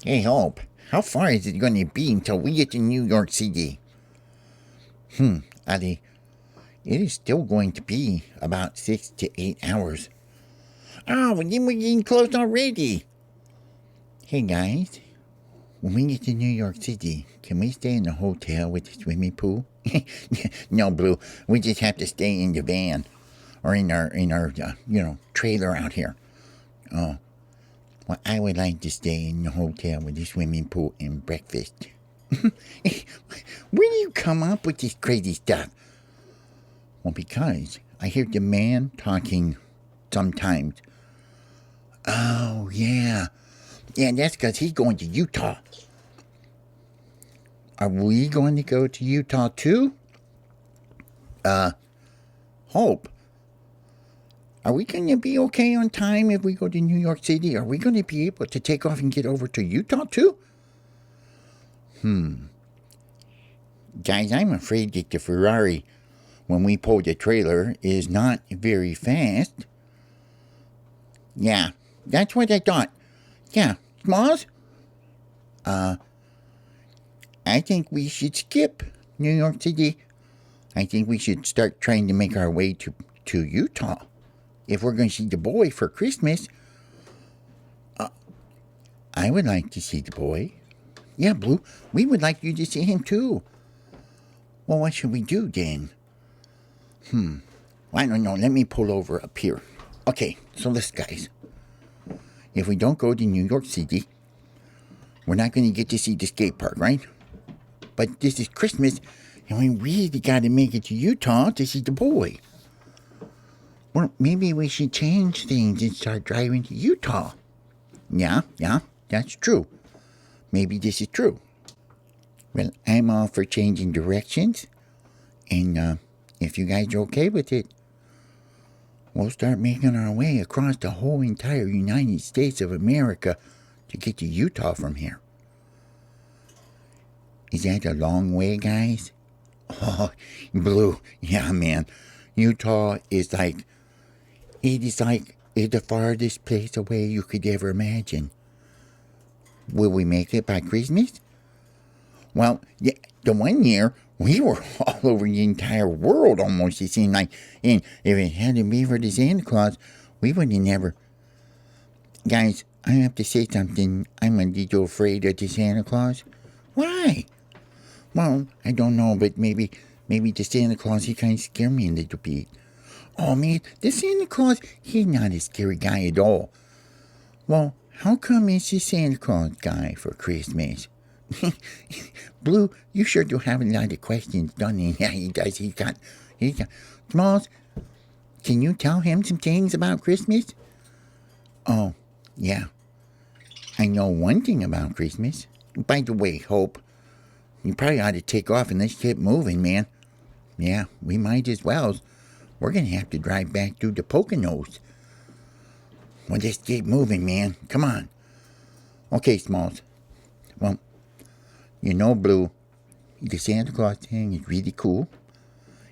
Hey, Hope, how far is it going to be until we get to New York City? Ali, it is still going to be about 6 to 8 hours. Oh, well, then we're getting close already. Hey, guys, when we get to New York City, can we stay in a hotel with a swimming pool? No, Blue, we just have to stay in the van or in our trailer out here. Oh, well, I would like to stay in the hotel with a swimming pool and breakfast. Where do you come up with this crazy stuff? Well, because I hear the man talking sometimes. Oh, yeah. Yeah, that's because he's going to Utah. Are we going to go to Utah too? Hope. Are we going to be okay on time if we go to New York City? Are we going to be able to take off and get over to Utah too? Guys, I'm afraid that the Ferrari, when we pull the trailer, is not very fast. Yeah, that's what I thought. Yeah, Smalls? I think we should skip New York City. I think we should start trying to make our way to Utah. If we're going to see the boy for Christmas, I would like to see the boy. Yeah, Blue, we would like you to see him too. Well, what should we do then? I don't know. Let me pull over up here. Okay, so listen, guys. If we don't go to New York City, we're not going to get to see the skate park, right? But this is Christmas, and we really got to make it to Utah to see the boy. Well, maybe we should change things and start driving to Utah. Yeah, that's true. Maybe this is true. Well, I'm all for changing directions, and if you guys are okay with it, we'll start making our way across the whole entire United States of America to get to Utah from here. Is that a long way, guys? Oh, Blue, yeah, man. Utah is like the farthest place away you could ever imagine. Will we make it by Christmas? Well, yeah, the one year we were all over the entire world almost, it seemed like. And if it hadn't been for the Santa Claus, we would have never. Guys, I have to say something. I'm a little afraid of the Santa Claus. Why? Well, I don't know, but maybe the Santa Claus, he kind of scared me a little bit. Oh, man, the Santa Claus, he's not a scary guy at all. Well, how come it's the Santa Claus guy for Christmas? Blue, you sure do have a lot of questions, don't you? Yeah, he does. He's got. Smalls, can you tell him some things about Christmas? Oh, yeah. I know one thing about Christmas. By the way, Hope, you probably ought to take off and let's get moving, man. Yeah, we might as well. We're going to have to drive back through the Poconos. Well, just get moving, man. Come on. Okay, Smalls. Well, Blue, the Santa Claus thing is really cool.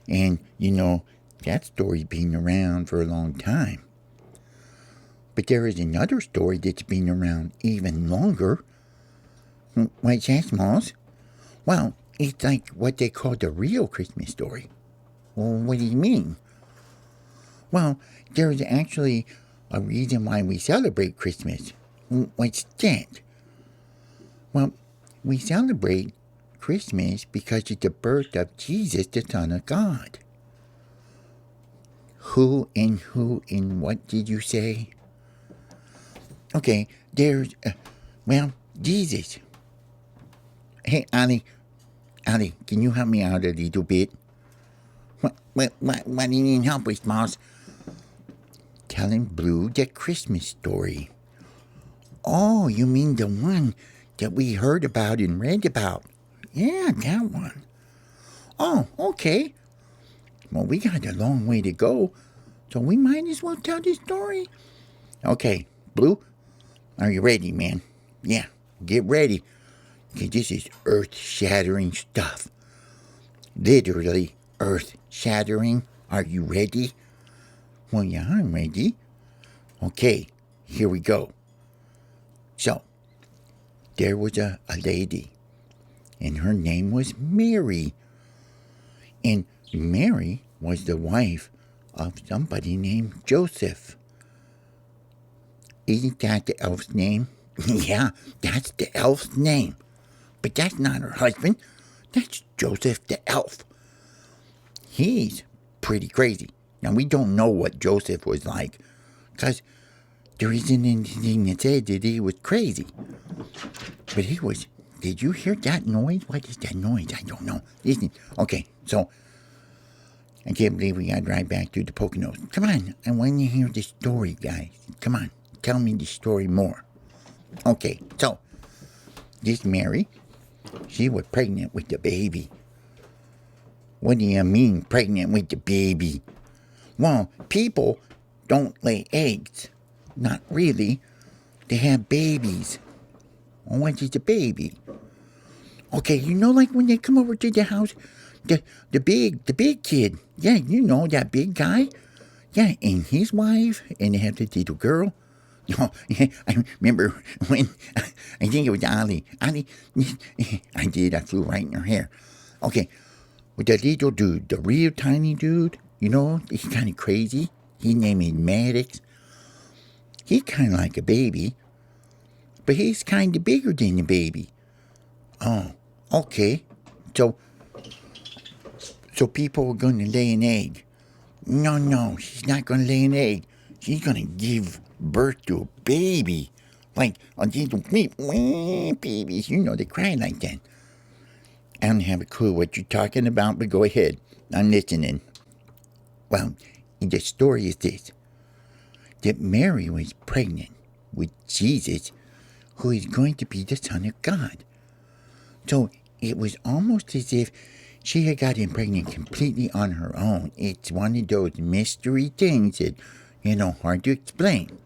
And, that story's been around for a long time. But there is another story that's been around even longer. What's that, Smalls? Well, it's like what they call the real Christmas story. Well, what do you mean? Well, there's actually a reason why we celebrate Christmas. What's that? Well, we celebrate Christmas because it's the birth of Jesus, the Son of God. Who and what did you say? Okay, there's, Jesus. Hey, Ali, can you help me out a little bit? What do you need help with, Mouse? Telling Blue the Christmas story. Oh, you mean the one that we heard about and read about? Yeah, that one. Oh, okay. Well, we got a long way to go, so we might as well tell the story. Okay, Blue, are you ready, man? Yeah, get ready, because this is earth-shattering stuff. Literally earth-shattering. Are you ready? Well, yeah, I'm ready. Okay, here we go. So, there was a lady, and her name was Mary. And Mary was the wife of somebody named Joseph. Isn't that the elf's name? Yeah, that's the elf's name. But that's not her husband. That's Joseph the elf. He's pretty crazy. Now, we don't know what Joseph was like, because there isn't anything that said that he was crazy. But he was. Did you hear that noise? What is that noise? I don't know. Listen. Okay, so I can't believe we got right back to the Poconos. Come on, I want to hear the story, guys. Come on, tell me the story more. Okay, so this Mary, she was pregnant with the baby. What do you mean, pregnant with the baby? Well, people don't lay eggs. Not really. They have babies. Well, what is a baby? Okay, you know, like when they come over to the house, the big kid. Yeah, you know, that big guy. Yeah, and his wife, and they have the little girl. Oh, yeah, I remember when, I think it was Ali. Ali, I flew right in her hair. Okay, with the little dude, the real tiny dude, you know, he's kind of crazy. His name is Maddox. He's kind of like a baby, but he's kind of bigger than the baby. Oh, okay. So people are going to lay an egg. No, she's not going to lay an egg. She's going to give birth to a baby. Like a little babies. You know, they cry like that. I don't have a clue what you're talking about, but go ahead. I'm listening. Well, the story is this. That Mary was pregnant with Jesus, who is going to be the Son of God. So it was almost as if she had gotten pregnant completely on her own. It's one of those mystery things that, hard to explain.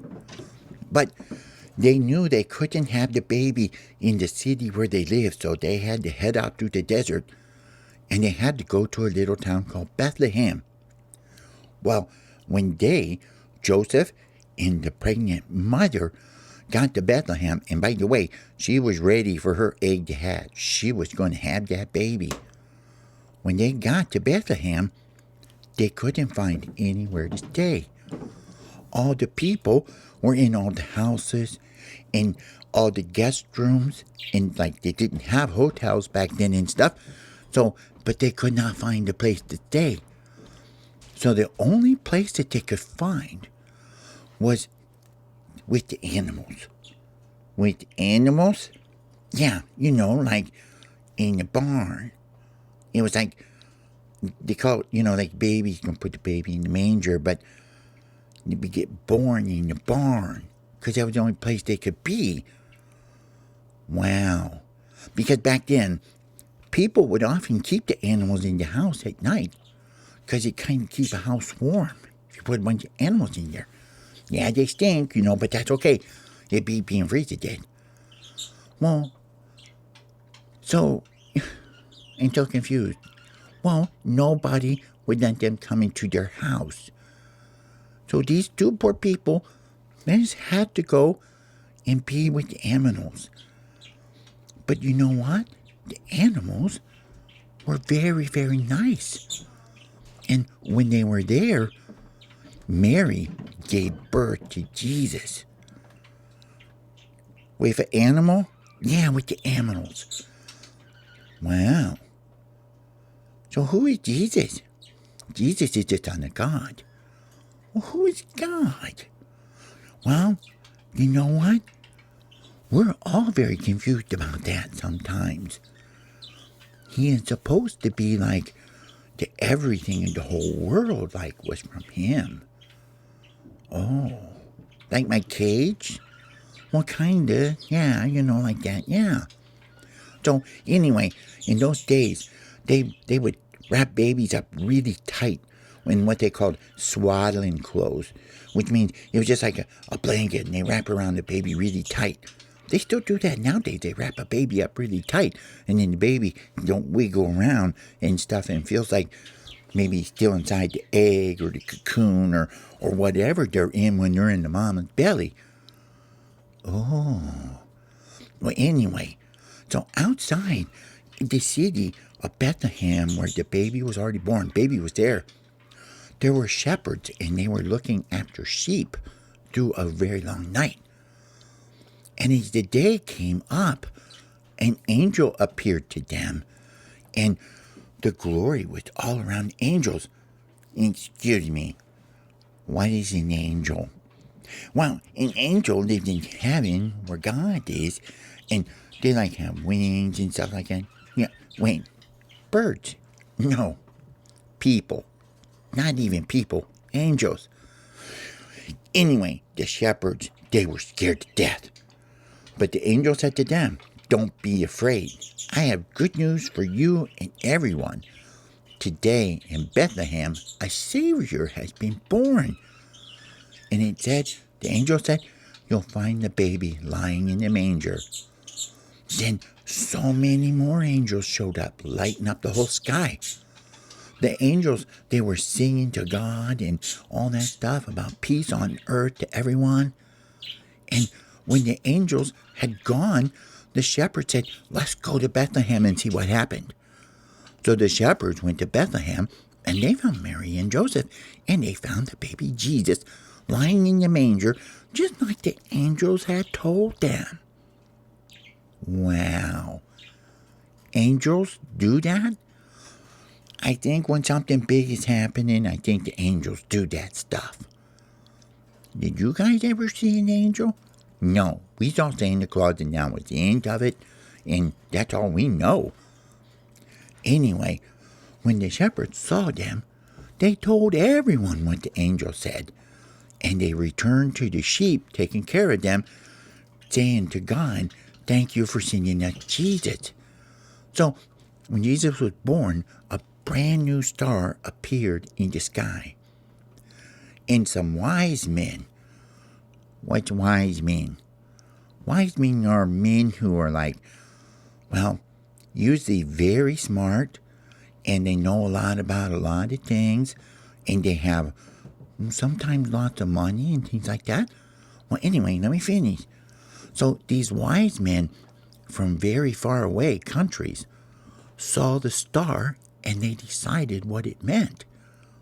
But they knew they couldn't have the baby in the city where they lived, so they had to head out through the desert, and they had to go to a little town called Bethlehem. Well, when Joseph and the pregnant mother got to Bethlehem, and by the way, she was ready for her egg to hatch. She was going to have that baby. When they got to Bethlehem, they couldn't find anywhere to stay. All the people were in all the houses and all the guest rooms, and like they didn't have hotels back then and stuff. But they could not find a place to stay. So the only place that they could find was with the animals. With animals? Yeah, like in the barn. It was like, they call it, like babies, you can put the baby in the manger, but they would get born in the barn, because that was the only place they could be. Wow. Because back then, people would often keep the animals in the house at night, because it kind of keeps a house warm if you put a bunch of animals in there. Yeah, they stink, but that's okay. They'd be being freezing dead. Well, so, I'm so confused. Well, nobody would let them come into their house. So these two poor people, they just had to go and be with the animals. But you know what? The animals were very, very nice. And when they were there, Mary gave birth to Jesus. With an animal? Yeah, with the animals. Wow. So who is Jesus? Jesus is the Son of God. Well, who is God? Well, you know what? We're all very confused about that sometimes. He is supposed to be like the everything in the whole world, like was from him. Oh, like my cage? Well, kinda, yeah, like that, yeah. So anyway, in those days, they would wrap babies up really tight in what they called swaddling clothes, which means it was just like a blanket, and they wrap around the baby really tight. They still do that nowadays. They wrap a baby up really tight, and then the baby don't wiggle around and stuff, and feels like maybe still inside the egg or the cocoon or whatever they're in when they're in the mama's belly. Oh, Well, anyway, so outside the city of Bethlehem, where the baby was already born, baby was there. There were shepherds, and they were looking after sheep through a very long night. And as the day came up, an angel appeared to them, and the glory was all around angels. Excuse me, what is an angel? Well, an angel lived in heaven where God is, and they have wings and stuff like that. Yeah, wait, birds? No, people. Not even people, angels. Anyway, the shepherds, they were scared to death. But the angel said to them, "Don't be afraid. I have good news for you and everyone. Today in Bethlehem, a Savior has been born." And the angel said, "You'll find the baby lying in the manger." Then so many more angels showed up, lighting up the whole sky. The angels, they were singing to God and all that stuff about peace on earth to everyone. And when the angels had gone, the shepherds said, "Let's go to Bethlehem and see what happened." So the shepherds went to Bethlehem, and they found Mary and Joseph, and they found the baby Jesus lying in the manger, just like the angels had told them. Wow. Angels do that? I think when something big is happening, I think the angels do that stuff. Did you guys ever see an angel? No, we saw Santa Claus, and that was the end of it, and that's all we know. Anyway, when the shepherds saw them, they told everyone what the angel said, and they returned to the sheep, taking care of them, saying to God, "Thank you for sending us Jesus." So, when Jesus was born, a brand new star appeared in the sky. And some wise men. What's wise men? Wise men are men who are usually very smart, and they know a lot about a lot of things, and they have sometimes lots of money and things like that. Well, anyway, let me finish. So these wise men from very far away countries saw the star, and they decided what it meant.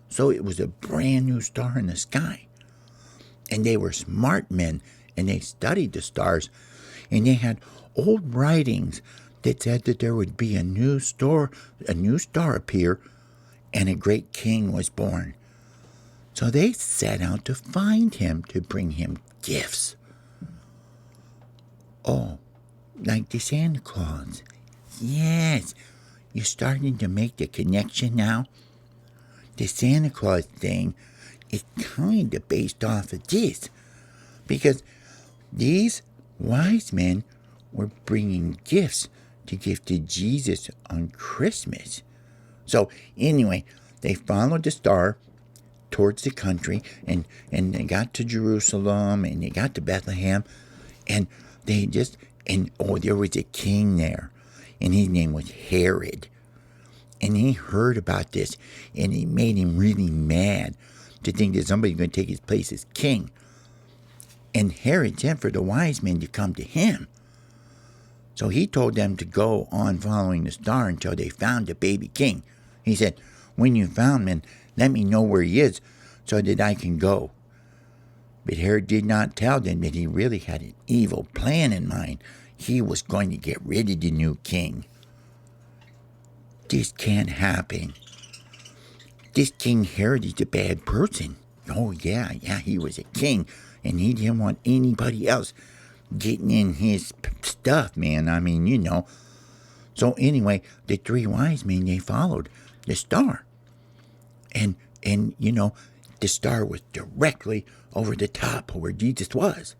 So it was a brand new star in the sky. And they were smart men, and they studied the stars, and they had old writings that said that there would be a new star appear, and a great king was born. So they set out to find him, to bring him gifts. Oh, like the Santa Claus. Yes, you're starting to make the connection now. The Santa Claus thing is kind of based off of this, because these wise men were bringing gifts to give to Jesus on Christmas. So anyway, they followed the star towards the country, and they got to Jerusalem, and they got to Bethlehem, and there was a king there, and his name was Herod. And he heard about this, and it made him really mad to think that somebody's going to take his place as king. And Herod sent for the wise men to come to him. So he told them to go on following the star until they found the baby king. He said, "When you found him, let me know where he is so that I can go." But Herod did not tell them that he really had an evil plan in mind. He was going to get rid of the new king. This can't happen. This King Herod is a bad person. Oh, yeah, he was a king, and he didn't want anybody else getting in his stuff, man. I mean, So anyway, the three wise men, they followed the star. And the star was directly over the top of where Jesus was.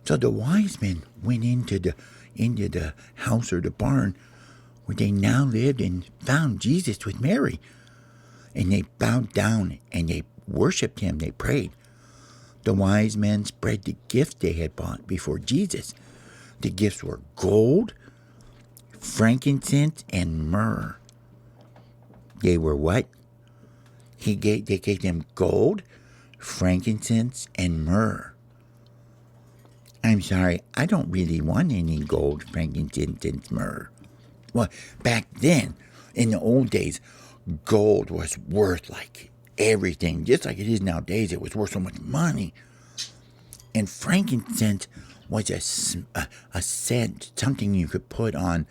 So the wise men went into the house or the barn where they now lived, and found Jesus with Mary. And they bowed down, and they worshipped him. They prayed. The wise men spread the gifts they had bought before Jesus. The gifts were gold, frankincense, and myrrh. They were what? They gave them gold, frankincense, and myrrh. I'm sorry, I don't really want any gold, frankincense, and myrrh. Well, back then, in the old days, gold was worth like everything, just like it is nowadays. It was worth so much money. And frankincense was a scent, something you could put on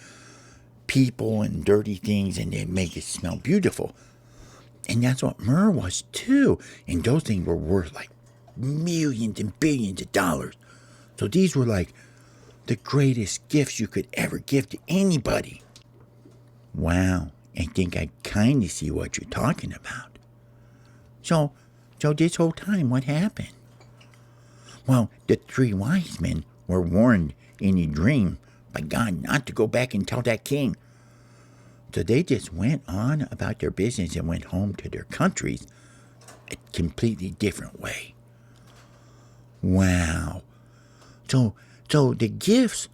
people and dirty things, and they'd make it smell beautiful. And that's what myrrh was too. And those things were worth like millions and billions of dollars. So these were like the greatest gifts you could ever give to anybody. Wow, I think I kind of see what you're talking about. So this whole time, what happened? Well, the three wise men were warned in a dream by God not to go back and tell that king. So they just went on about their business and went home to their countries a completely different way. Wow. So the gifts,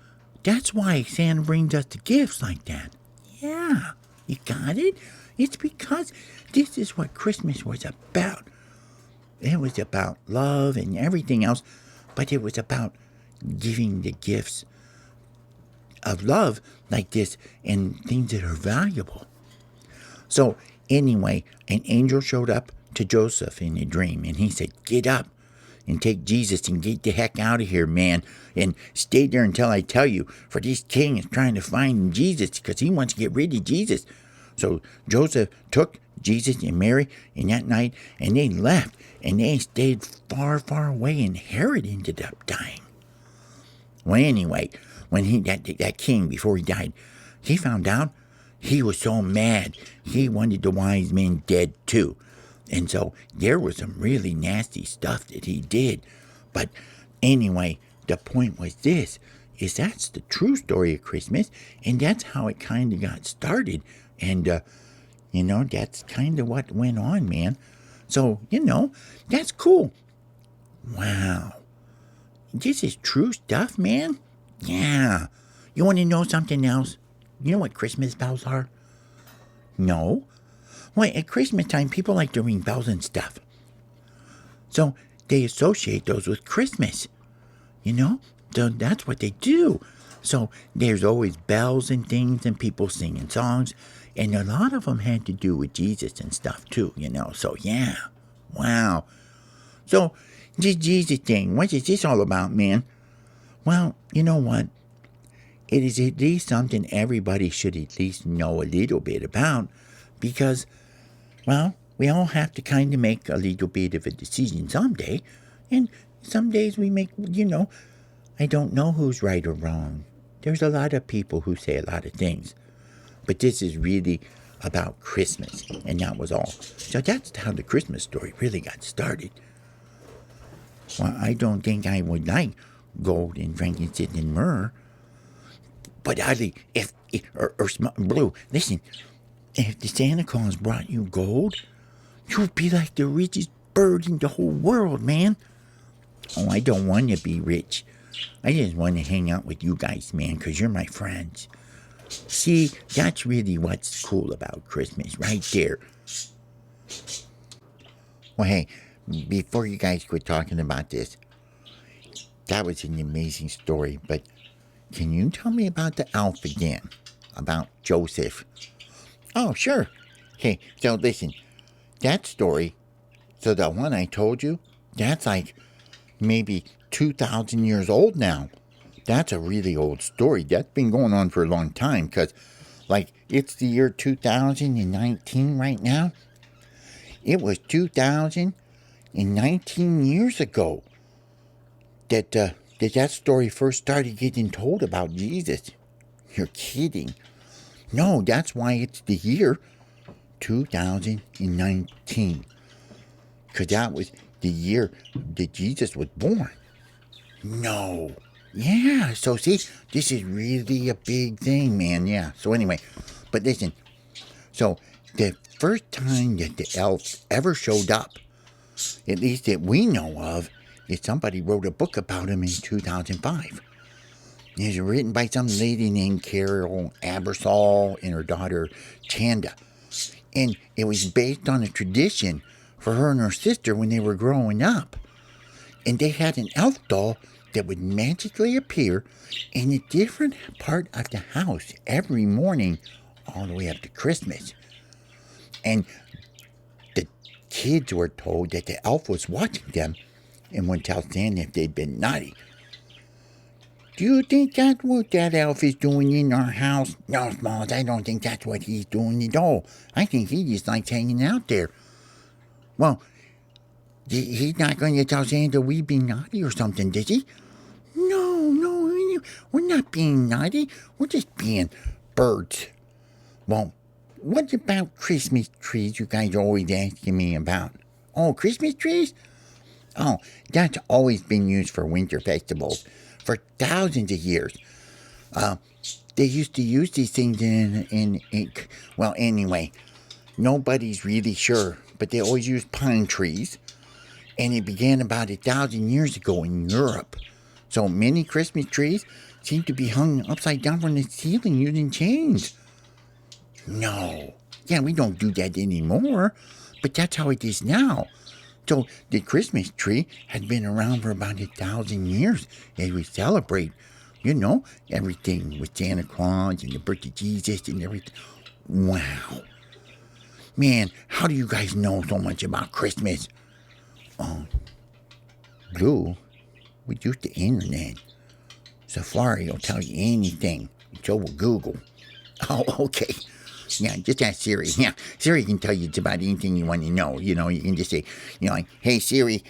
that's why Santa brings us the gifts like that. Yeah, you got it? It's because this is what Christmas was about. It was about love and everything else, but it was about giving the gifts of love like this and things that are valuable. So anyway, an angel showed up to Joseph in a dream, and he said, "Get up and take Jesus and get the heck out of here, man, and stay there until I tell you, for this king is trying to find Jesus because he wants to get rid of Jesus." So Joseph took Jesus and Mary in that night, and they left, and they stayed far, far away, and Herod ended up dying. Well, anyway, when that king, before he died, he found out, he was so mad, he wanted the wise men dead too. And so there was some really nasty stuff that he did. But anyway, the point was this, is that's the true story of Christmas, and that's how it kind of got started. And, that's kind of what went on, man. So, that's cool. Wow. This is true stuff, man. Yeah. You want to know something else? You know what Christmas bells are? No. Well, at Christmas time, people like to ring bells and stuff. So they associate those with Christmas. So that's what they do. So there's always bells and things and people singing songs. And a lot of them had to do with Jesus and stuff too, So yeah. Wow. So this Jesus thing, what is this all about, man? Well, you know what? It is at least something everybody should at least know a little bit about, because, well, we all have to kind of make a little bit of a decision someday, and some days we make, I don't know who's right or wrong. There's a lot of people who say a lot of things, but this is really about Christmas, and that was all. So that's how the Christmas story really got started. Well, I don't think I would like gold and frankincense and myrrh. But oddly, Blue, listen, if the Santa Claus brought you gold, you'd be like the richest bird in the whole world, man. Oh, I don't want to be rich. I just want to hang out with you guys, man, because you're my friends. See, that's really what's cool about Christmas, right there. Well, hey, before you guys quit talking about this, that was an amazing story, but can you tell me about the elf again? About Joseph? Oh, sure. Okay, so listen, that story, so the one I told you, that's like maybe 2,000 years old now. That's a really old story. That's been going on for a long time, because, it's the year 2019 right now. It was 2019 years ago that story first started getting told about Jesus. You're kidding. No, that's why it's the year 2019. Because that was the year that Jesus was born. No. Yeah, so see, this is really a big thing, man. Yeah, so anyway, but listen. So the first time that the elves ever showed up, at least that we know of, is somebody wrote a book about him in 2005. It was written by some lady named Carol Abersol and her daughter Chanda. And it was based on a tradition for her and her sister when they were growing up. And they had an elf doll that would magically appear in a different part of the house every morning all the way up to Christmas. And the kids were told that the elf was watching them and would tell Santa if they'd been naughty. Do you think that's what that elf is doing in our house? No, Smalls, I don't think that's what he's doing at all. I think he just likes hanging out there. Well, he's not going to tell Santa we be naughty or something, does he? No, we're not being naughty. We're just being birds. Well, what about Christmas trees you guys are always asking me about? Oh, Christmas trees? Oh, that's always been used for winter festivals for thousands of years. They used to use these things in well, anyway, nobody's really sure, but they always used pine trees. And it began about 1,000 years ago in Europe. So many Christmas trees seem to be hung upside down from the ceiling using chains. No. Yeah, we don't do that anymore, but that's how it is now. So the Christmas tree had been around for about 1,000 years as we celebrate, everything with Santa Claus and the birth of Jesus and everything. Wow. Man, how do you guys know so much about Christmas? Blue, we use the internet. Safari will tell you anything. So will Google. Oh, okay. Yeah, just ask Siri. Yeah, Siri can tell you about anything you want to know. You can just say, like, hey, Siri,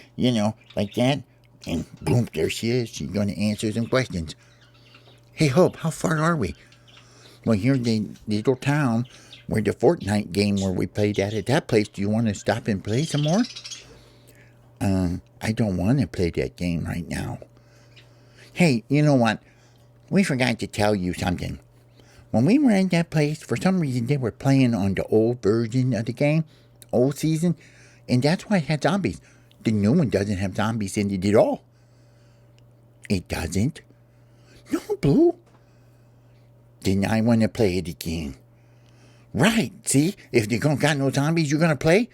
like that. And boom, there she is. She's going to answer some questions. Hey, Hope, how far are we? Well, here's the little town where the Fortnite game where we played at that place. Do you want to stop and play some more? I don't want to play that game right now. Hey, you know what? We forgot to tell you something. When we were at that place, for some reason they were playing on the old version of the game, old season, and that's why it had zombies. The new one doesn't have zombies in it at all. It doesn't? No, Blue. Then I want to play it again. Right, see? If they don't got no zombies, you're going to play?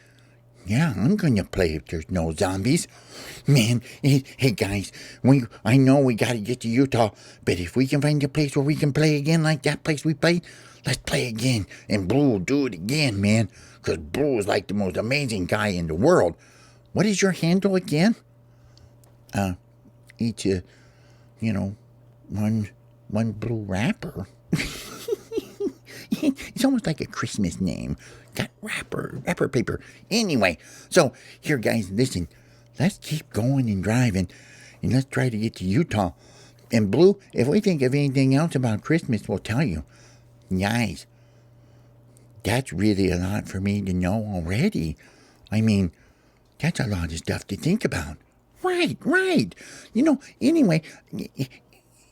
Yeah, I'm going to play if there's no zombies. Man, hey guys, I know we got to get to Utah, but if we can find a place where we can play again like that place we played, let's play again. And Blue will do it again, man, because Blue is like the most amazing guy in the world. What is your handle again? It's one blue wrapper. It's almost like a Christmas name. Got wrapper paper. Anyway, so here, guys, listen. Let's keep going and driving, and let's try to get to Utah. And Blue, if we think of anything else about Christmas, we'll tell you. Guys, that's really a lot for me to know already. I mean, that's a lot of stuff to think about. Right. Anyway,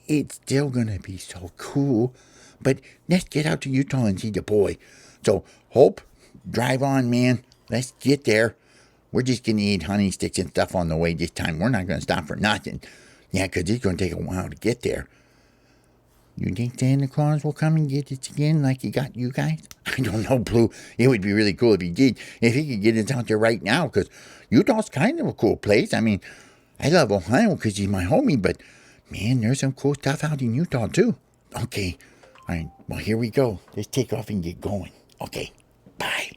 it's still going to be so cool. But let's get out to Utah and see the boy. So, Hope, drive on, man. Let's get there. We're just going to eat honey sticks and stuff on the way this time. We're not going to stop for nothing. Yeah, because it's going to take a while to get there. You think Santa Claus will come and get us again like he got you guys? I don't know, Blue. It would be really cool if he did. If he could get us out there right now, because Utah's kind of a cool place. I mean, I love Ohio because he's my homie, but, man, there's some cool stuff out in Utah, too. Okay. All right. Well, here we go. Let's take off and get going. Okay. Bye.